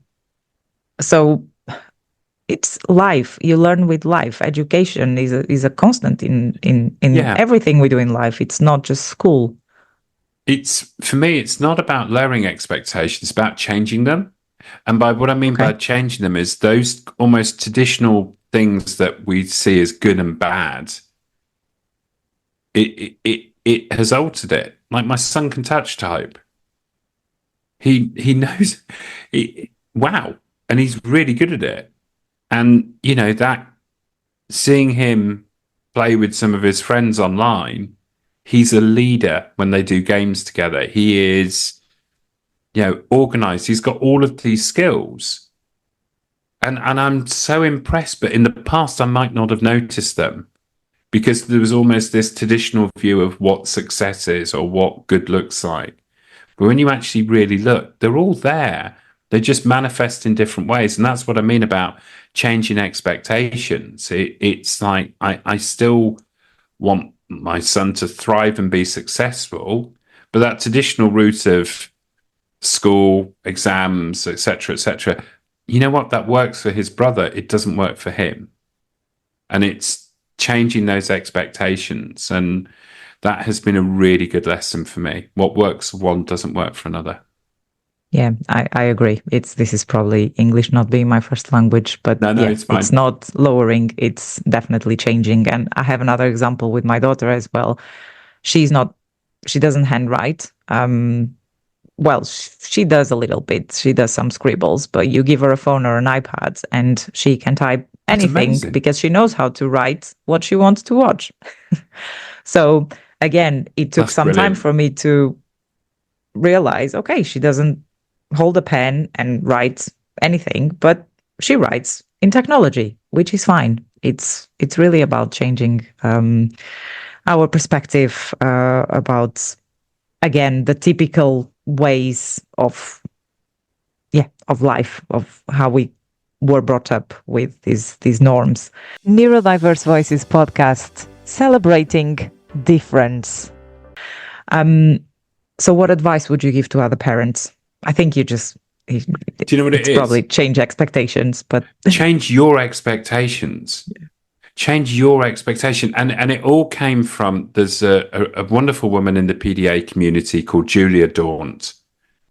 So it's life. You learn with life. Education is a constant in everything we do in life. It's not just school. For me, it's not about lowering expectations, it's about changing them. And by what I mean Okay. by changing them is those almost traditional things that we see as good and bad. It has altered it. Like my son can touch type. He knows. Wow, and he's really good at it. And you know that seeing him play with some of his friends online, he's a leader when they do games together. He is, organized. He's got all of these skills. And I'm so impressed, but in the past I might not have noticed them because there was almost this traditional view of what success is or what good looks like. But when you actually really look, they're all there. They just manifest in different ways. And that's what I mean about changing expectations. It's like I still want my son to thrive and be successful, but that traditional route of school, exams, etc., you know what? That works for his brother. It doesn't work for him. And it's changing those expectations. And that has been a really good lesson for me. What works for one doesn't work for another. Yeah, I agree. This is probably English not being my first language, but No, it's fine. It's not lowering. It's definitely changing. And I have another example with my daughter as well. She doesn't handwrite. Well, she does a little bit. She does some scribbles, but you give her a phone or an iPad and she can type anything because she knows how to write what she wants to watch. So again, it took some time for me to realize, okay, she doesn't hold a pen and write anything, but she writes in technology, which is fine. It's really about changing our perspective about, again, the typical ways of life, of how we were brought up with these norms. Neurodiverse Voices Podcast, celebrating difference. So what advice would you give to other parents? I think do you know what it is? Probably change expectations, but change your expectations. Yeah. Change your expectation. And it all came from, there's a wonderful woman in the PDA community called Julia Daunt.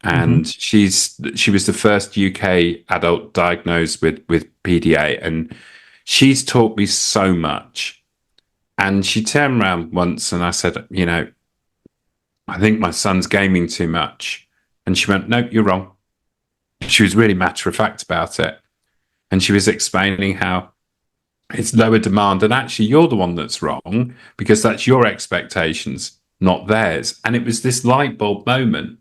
And she was the first UK adult diagnosed with PDA. And she's taught me so much. And she turned around once and I said, I think my son's gaming too much. And she went, no, you're wrong. She was really matter of fact about it. And she was explaining how it's lower demand. And actually, you're the one that's wrong because that's your expectations, not theirs. And it was this light bulb moment.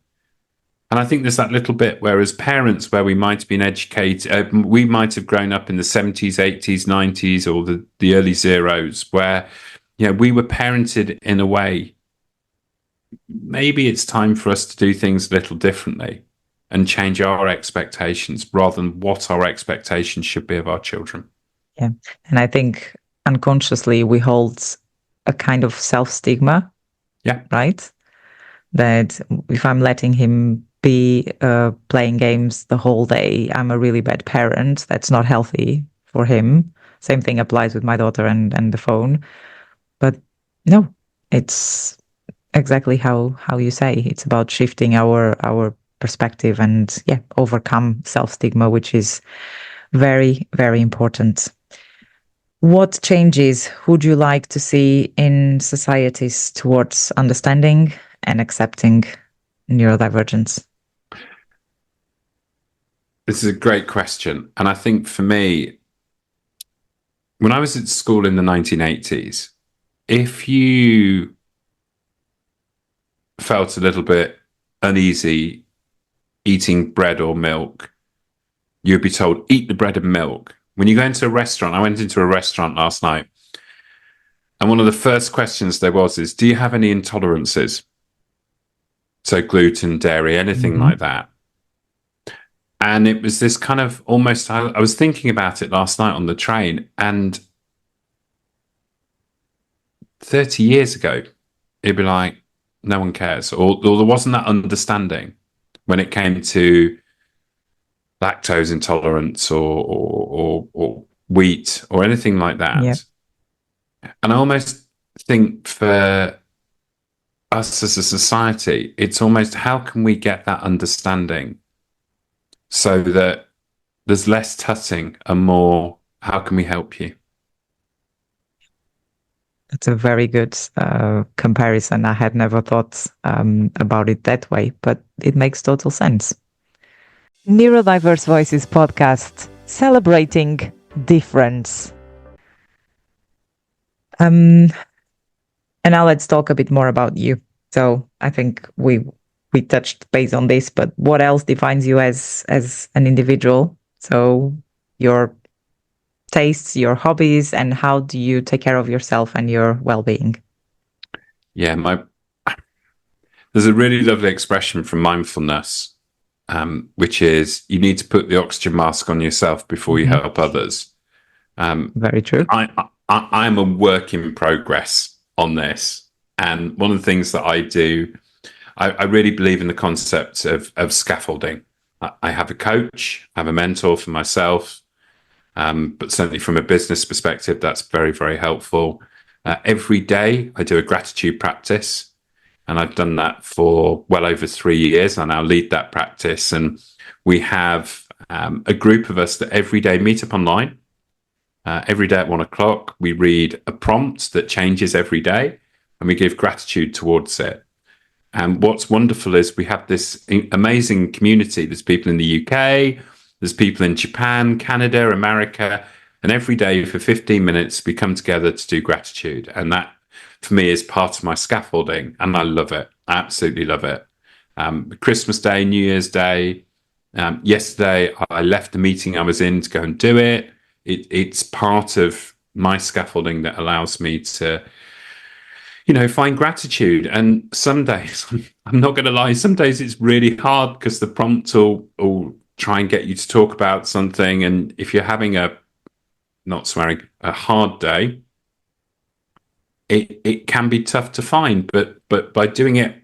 And I think there's that little bit where as parents, where we might have been educated, we might have grown up in the 70s, 80s, 90s, or the early zeros, where we were parented in a way. Maybe it's time for us to do things a little differently and change our expectations rather than what our expectations should be of our children. Yeah. And I think unconsciously we hold a kind of self-stigma. Yeah. Right? That if I'm letting him be playing games the whole day, I'm a really bad parent. That's not healthy for him. Same thing applies with my daughter and the phone. But no, it's exactly how you say. It's about shifting our perspective and overcome self-stigma, which is very, very important. What changes would you like to see in societies towards understanding and accepting neurodivergence? This is a great question. And I think for me, when I was at school in the 1980s, if you felt a little bit uneasy eating bread or milk, you'd be told, eat the bread and milk. When you go into a restaurant, I went into a restaurant last night, and one of the first questions there is, do you have any intolerances? So gluten, dairy, anything like that. And it was this kind of almost, I was thinking about it last night on the train, and 30 years ago, it'd be like, no one cares. Or there wasn't that understanding when it came to lactose intolerance or wheat or anything like that. Yeah. And I almost think for us as a society, it's almost how can we get that understanding so that there's less tutting and more, how can we help you? It's a very good comparison. I had never thought about it that way, but it makes total sense. Neurodiverse Voices Podcast, celebrating difference. And now let's talk a bit more about you. So I think we touched base on this, but what else defines you as an individual? So your tastes, your hobbies, and how do you take care of yourself and your well-being? Yeah, there's a really lovely expression from mindfulness, which is you need to put the oxygen mask on yourself before you help others. Very true. I'm a work in progress on this. And one of the things that I do, I really believe in the concept of scaffolding. I have a coach, I have a mentor for myself, but certainly from a business perspective, that's very, very helpful. Every day I do a gratitude practice, and I've done that for well over 3 years. I now lead that practice, and we have a group of us that every day meet up online. Every day at 1 o'clock, we read a prompt that changes every day, and we give gratitude towards it. And what's wonderful is we have this amazing community. There's people in the UK, there's people in Japan, Canada, America, and every day for 15 minutes, we come together to do gratitude. And that, for me, is part of my scaffolding, and I love it. I absolutely love it. Christmas Day, New Year's Day. Yesterday, I left the meeting I was in to go and do it. It's part of my scaffolding that allows me to, find gratitude. And some days, I'm not going to lie, some days it's really hard because the prompt will try and get you to talk about something. And if you're having a hard day, it can be tough to find. But by doing it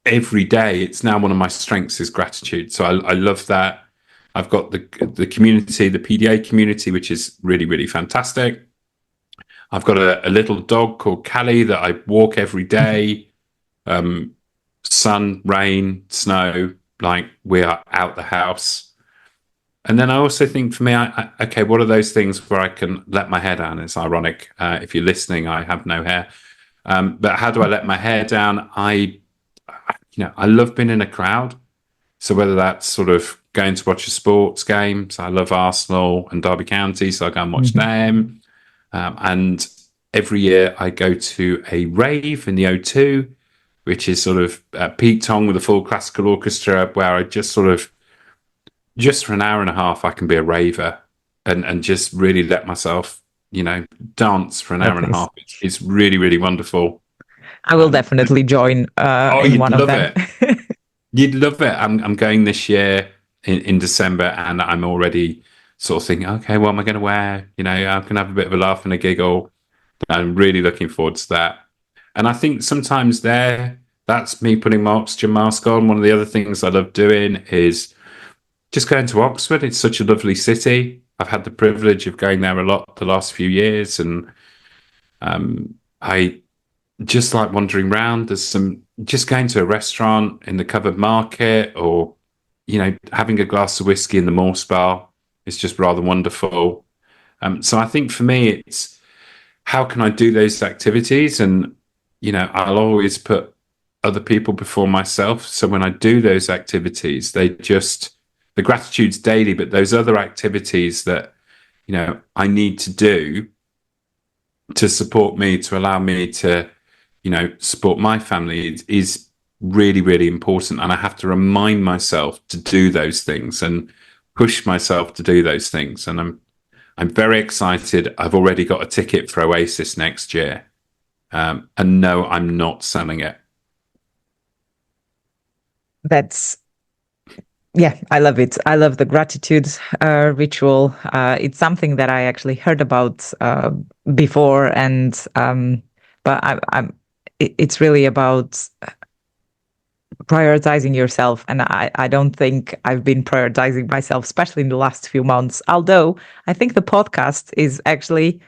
every day, it's now one of my strengths is gratitude. So I love that. I've got the community, the PDA community, which is really, really fantastic. I've got a little dog called Callie that I walk every day. Sun, rain, snow, like we are out the house. And then I also think for me, okay, what are those things where I can let my hair down? It's ironic. If you're listening, I have no hair. But how do I let my hair down? I love being in a crowd. So whether that's sort of going to watch a sports game, so I love Arsenal and Derby County, so I go and watch them. And every year I go to a rave in the O2, which is sort of Pete Tong with a full classical orchestra, where I just sort of, just for an hour and a half, I can be a raver and just really let myself, dance for an hour and a half. It's really, really wonderful. I will definitely join in one of them. You'd love it. I'm going this year in December, and I'm already sort of thinking, okay, what am I going to wear? I can have a bit of a laugh and a giggle. I'm really looking forward to that. And I think sometimes that's me putting my oxygen mask on. One of the other things I love doing is just going to Oxford. It's such a lovely city. I've had the privilege of going there a lot the last few years, and I just like wandering around. Just going to a restaurant in the covered market, or having a glass of whiskey in the Morse bar is just rather wonderful. So I think for me, it's how can I do those activities? And I'll always put other people before myself. So when I do those activities, the gratitude's daily, but those other activities that I need to do to support me, to allow me to support my family is really, really important. And I have to remind myself to do those things and push myself to do those things. And I'm very excited. I've already got a ticket for Oasis next year. And no, I'm not selling it. I love it. I love the gratitude ritual. It's something that I actually heard about before, but it's really about prioritizing yourself. And I don't think I've been prioritizing myself, especially in the last few months. Although I think the podcast is actually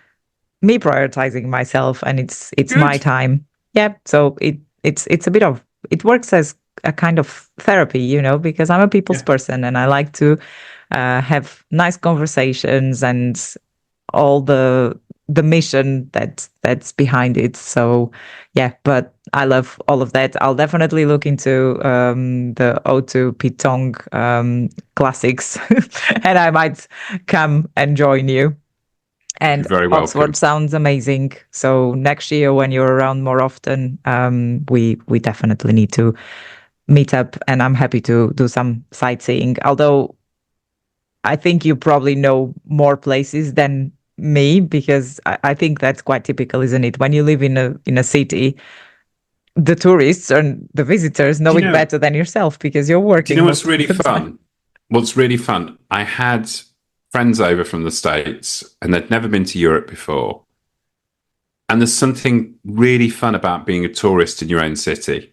me prioritizing myself, and it's my time. Yeah. So it works as a kind of therapy, because I'm a people's person and I like to have nice conversations and all the mission that's behind it. So yeah, but I love all of that. I'll definitely look into the O2 Pitong classics and I might come and join you. And You're very welcome. Oxford sounds amazing. So next year when you're around more often, we definitely need to meet up, and I'm happy to do some sightseeing. Although I think you probably know more places than me, because I think that's quite typical, isn't it? When you live in a city, the tourists and the visitors know it better than yourself because you're working. Do you know what's really fun? What's really fun? I had friends over from the States and they'd never been to Europe before. And there's something really fun about being a tourist in your own city.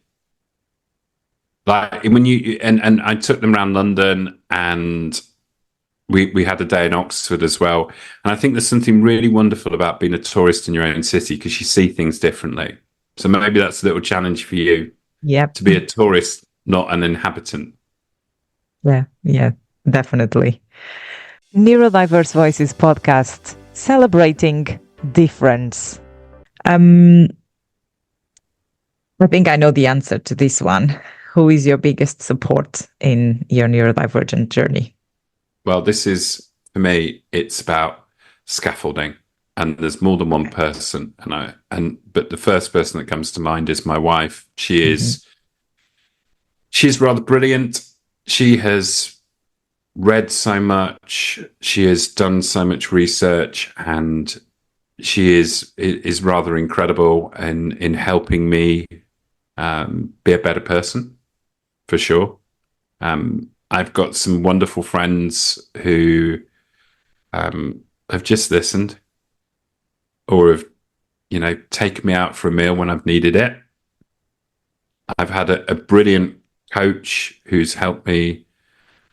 Like when you and I took them around London, and we had a day in Oxford as well. And I think there's something really wonderful about being a tourist in your own city because you see things differently. So maybe that's a little challenge for you. Yep. To be a tourist, not an inhabitant. Yeah, definitely. Neurodiverse Voices Podcast, celebrating difference. I think I know the answer to this one. Who is your biggest support in your neurodivergent journey? Well, this is, for me, it's about scaffolding, and there's more than one person. But the first person that comes to mind is my wife. She's rather brilliant. She has read so much. She has done so much research, and she is rather incredible in helping me be a better person, for sure. I've got some wonderful friends who have just listened, or have, taken me out for a meal when I've needed it. I've had a brilliant coach who's helped me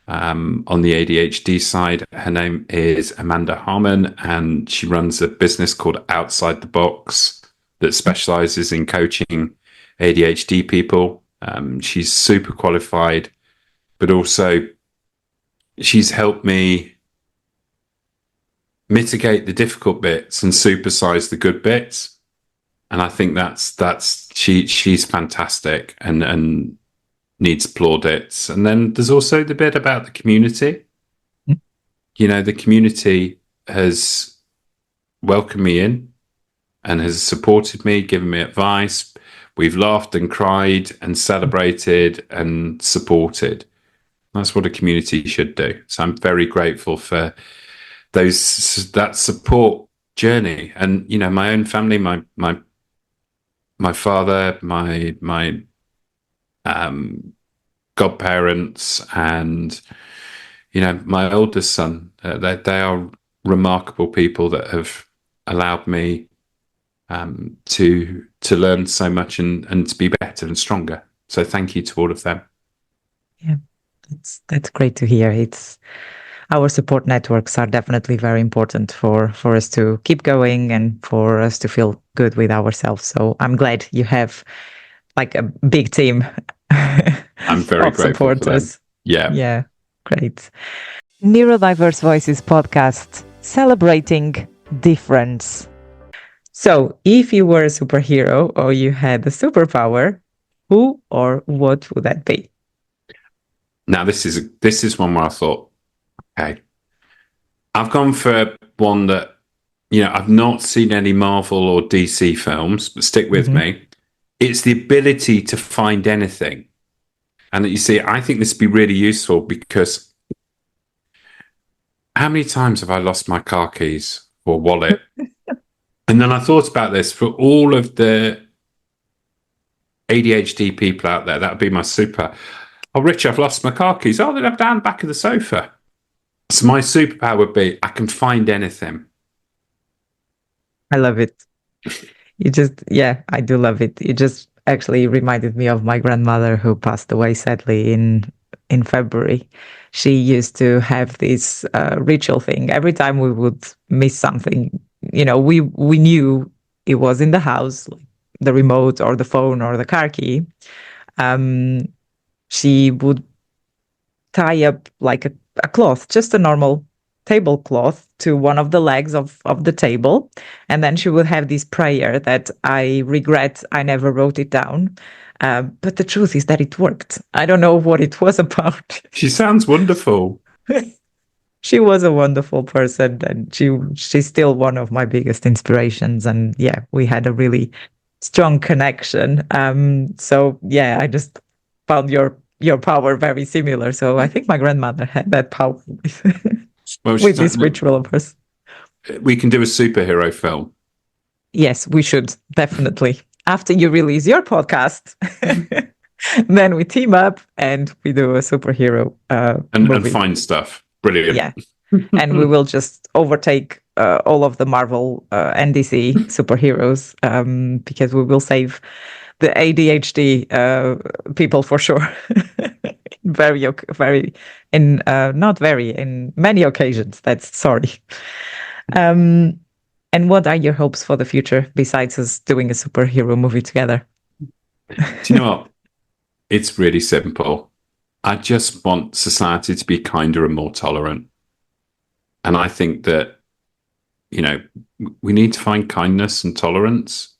on the ADHD side. Her name is Amanda Harmon, and she runs a business called Outside the Box that specializes in coaching ADHD people. She's super qualified, but also she's helped me mitigate the difficult bits and supersize the good bits. And I think she's fantastic and needs plaudits. And then there's also the bit about the community. The community has welcomed me in and has supported me, given me advice. We've laughed and cried and celebrated and supported. That's what a community should do. So I'm very grateful for that support journey. And, my own family, my father, my godparents, and, my oldest son, they are remarkable people that have allowed me to learn so much and to be better and stronger. So thank you to all of them. Yeah, that's great to hear. Our support networks are definitely very important for us to keep going and for us to feel good with ourselves. So I'm glad you have like a big team. I'm very grateful for them. Yeah, great. Neurodiverse Voices Podcast, celebrating difference. So if you were a superhero or you had a superpower, who or what would that be? Now, this is one where I thought, okay, I've gone for one that, I've not seen any Marvel or DC films, but stick with me. It's the ability to find anything. And you see, I think this would be really useful because how many times have I lost my car keys or wallet? And then I thought about this for all of the ADHD people out there. That would be my super. Oh, Rich, I've lost my car keys. Oh, they're down the back of the sofa. So my superpower would be I can find anything. I love it. I do love it. You just actually reminded me of my grandmother who passed away sadly in February. She used to have this ritual thing. Every time we would miss something, we knew it was in the house, like the remote or the phone or the car key. she would tie up like a cloth, just a normal tablecloth, to one of the legs of the table. And then she would have this prayer that I regret I never wrote it down. But the truth is that it worked. I don't know what it was about. She sounds wonderful. She was a wonderful person, and she's still one of my biggest inspirations. And yeah, we had a really strong connection. So yeah, I just found your power very similar. So I think my grandmother had that power with this ritual of hers. We can do a superhero film. Yes, we should, definitely. After you release your podcast, then we team up and we do a superhero movie. And find stuff. Brilliant. Yeah. And we will just overtake all of the Marvel and DC superheroes, because we will save the ADHD people for sure. In many occasions. That's sorry. And what are your hopes for the future besides us doing a superhero movie together? Do you know what? It's really simple. I just want society to be kinder and more tolerant. And I think that, we need to find kindness and tolerance,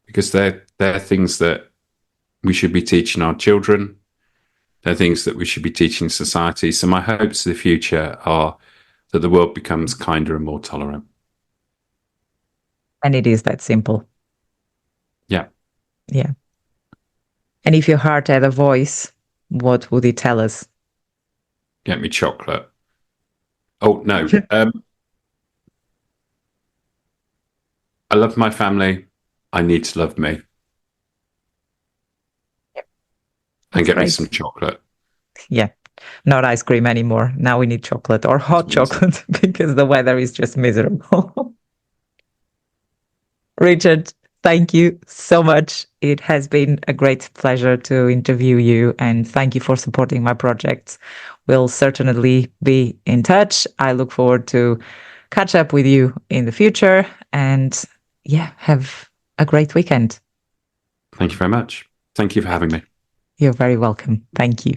because they're things that we should be teaching our children. They're things that we should be teaching society. So my hopes for the future are that the world becomes kinder and more tolerant. And it is that simple. Yeah. Yeah. And if your heart had a voice, what would it tell us? Get me chocolate. Oh, no. I love my family. I need to love me. Yep. And get me some chocolate. Yeah. Not ice cream anymore. Now we need chocolate, or hot chocolate, because the weather is just miserable. Richard, thank you so much. It has been a great pleasure to interview you, and thank you for supporting my projects. We'll certainly be in touch. I look forward to catch up with you in the future, and yeah, have a great weekend. Thank you very much. Thank you for having me. You're very welcome. Thank you.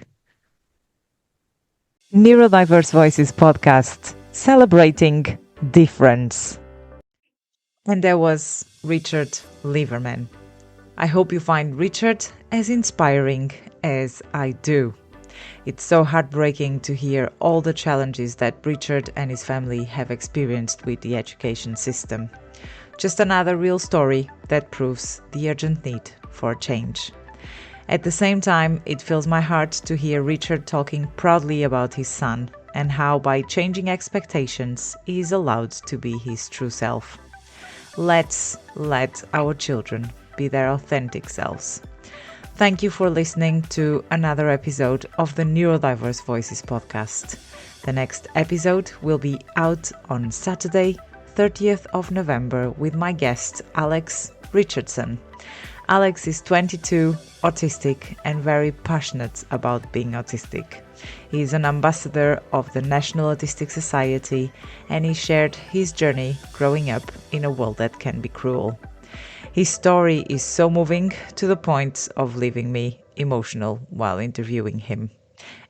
Neurodiverse Voices Podcast, celebrating difference. And there was Richard Liverman. I hope you find Richard as inspiring as I do. It's so heartbreaking to hear all the challenges that Richard and his family have experienced with the education system. Just another real story that proves the urgent need for change. At the same time, it fills my heart to hear Richard talking proudly about his son and how by changing expectations, he is allowed to be his true self. Let's let our children be their authentic selves. Thank you for listening to another episode of the Neurodiverse Voices podcast. The next episode will be out on Saturday, 30th of November, with my guest, Alex Richardson. Alex is 22, autistic, and very passionate about being autistic. He is an ambassador of the National Autistic Society, and he shared his journey growing up in a world that can be cruel. His story is so moving to the point of leaving me emotional while interviewing him.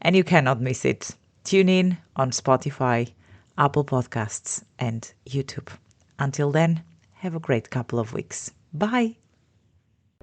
And you cannot miss it. Tune in on Spotify, Apple Podcasts, and YouTube. Until then, have a great couple of weeks. Bye!